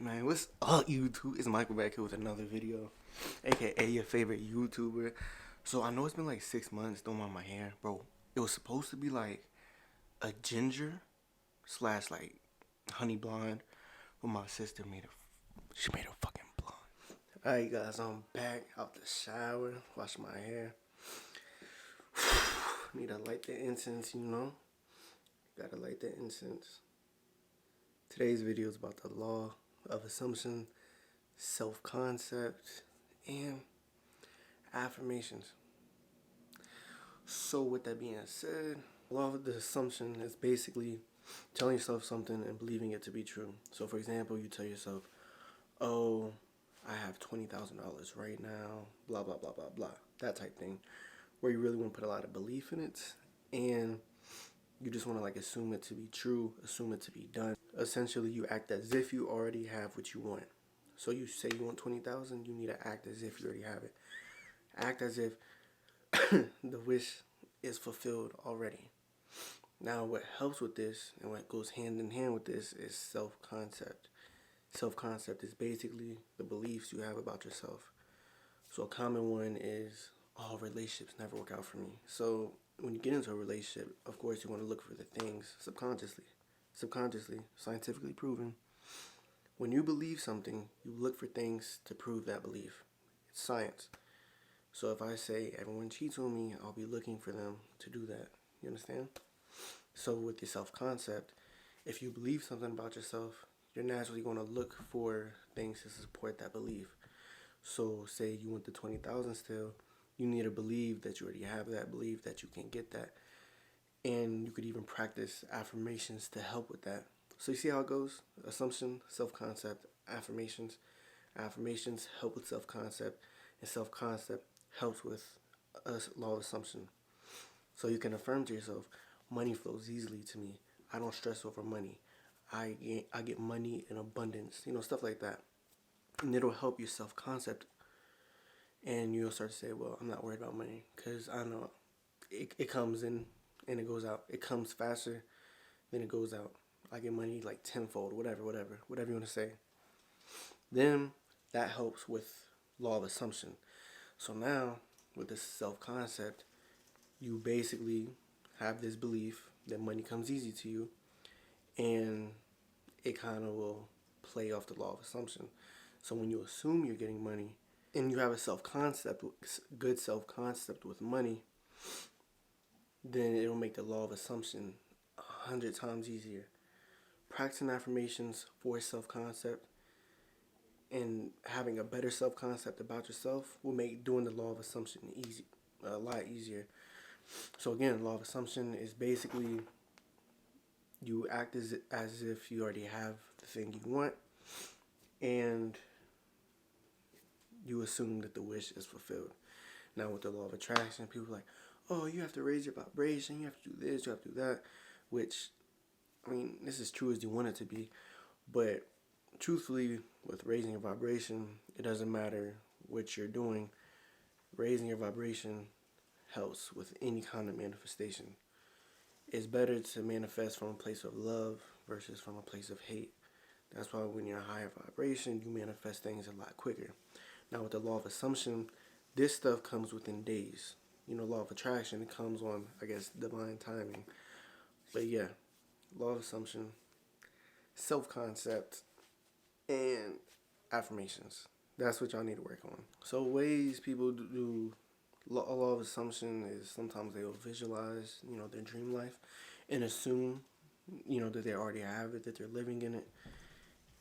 Man, what's up, YouTube? It's Michael back here with another video, aka your favorite YouTuber. So I know it's been like 6 months doing my hair, bro. It was supposed to be like a ginger slash like honey blonde, but my sister she made a fucking blonde. Alright, guys, I'm back out the shower, wash my hair. Need to light the incense, you know. Gotta light the incense. Today's video is about the law of assumption, self-concept, and affirmations. So with that being said, law of the assumption is basically telling yourself something and believing it to be true. So for example, you tell yourself, oh, I have $20,000 right now, blah, blah, blah, blah, blah. That type thing, where you really want to put a lot of belief in it, and you just want to like assume it to be true, assume it to be done. Essentially, you act as if you already have what you want. So you say you want 20,000, you need to act as if you already have it. Act as if the wish is fulfilled already. Now, what helps with this and what goes hand in hand with this is self-concept. Self-concept is basically the beliefs you have about yourself. So a common one is, oh, relationships never work out for me. So when you get into a relationship, of course, you want to look for the things subconsciously, scientifically proven. When you believe something, you look for things to prove that belief. It's science. So if I say everyone cheats on me, I'll be looking for them to do that. You understand? So with your self-concept, if you believe something about yourself, you're naturally going to look for things to support that belief. So say you want the 20,000 still, you need to believe that you already have that, believe that you can get that. And you could even practice affirmations to help with that. So you see how it goes? Assumption, self-concept, affirmations. Affirmations help with self-concept, and self-concept helps with a law of assumption. So you can affirm to yourself, money flows easily to me. I don't stress over money. I get money in abundance, stuff like that. And it'll help your self-concept. And you'll start to say, well, I'm not worried about money because I know it comes in and it goes out. It comes faster than it goes out. I get money like tenfold, whatever you want to say. Then that helps with law of assumption. So now with this self-concept, you basically have this belief that money comes easy to you, and it kind of will play off the law of assumption. So when you assume you're getting money and you have a self-concept, good self-concept with money, then it'll make the law of assumption 100 times easier. Practicing affirmations for self-concept and having a better self-concept about yourself will make doing the law of assumption a lot easier. So again, law of assumption is basically you act as if you already have the thing you want, and you assume that the wish is fulfilled. Now with the law of attraction, people are like, oh, you have to raise your vibration, you have to do this, you have to do that, which, I mean, this is true as you want it to be, but truthfully, with raising your vibration, it doesn't matter what you're doing. Raising your vibration helps with any kind of manifestation. It's better to manifest from a place of love versus from a place of hate. That's why when you're a higher vibration, you manifest things a lot quicker. Now with the law of assumption, this stuff comes within days. Law of attraction, it comes on, I guess, divine timing. But yeah, law of assumption, self-concept, and affirmations. That's what y'all need to work on. So ways people do law of assumption is sometimes they'll visualize, their dream life and assume, that they already have it, that they're living in it.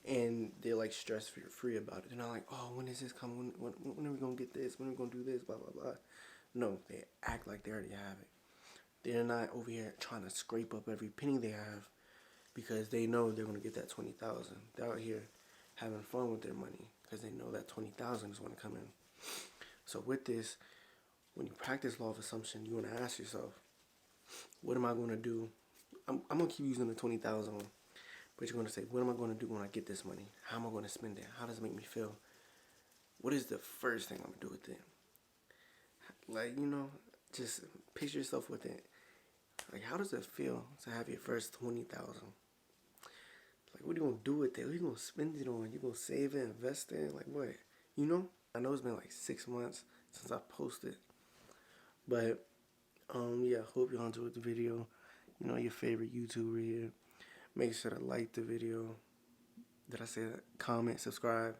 And they're like stress free about it. They're not like, oh, when is this coming? When are we going to get this? When are we going to do this? Blah, blah, blah. No, they act like they already have it. They're not over here trying to scrape up every penny they have because they know they're going to get that 20,000. They're out here having fun with their money because they know that 20,000 is going to come in. So with this, when you practice law of assumption, you want to ask yourself, what am I going to do? I'm going to keep using the 20,000 one. But you're going to say, what am I going to do when I get this money? How am I going to spend it? How does it make me feel? What is the first thing I'm going to do with it? Like, just picture yourself with it. Like, how does it feel to have your first 20,000? Like, what are you gonna do with it? What are you gonna spend it on? You gonna save it, invest it? Like, what? You know? I know it's been like 6 months since I posted. But, yeah, hope y'all enjoyed the video. You know, your favorite YouTuber here. Make sure to like the video. Did I say that? Comment, subscribe.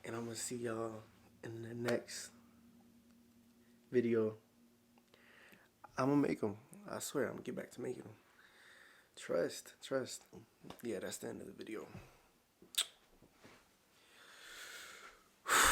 And I'm gonna see y'all in the next video. I'm gonna make them. I swear, I'm gonna get back to making them. Trust. Yeah, that's the end of the video.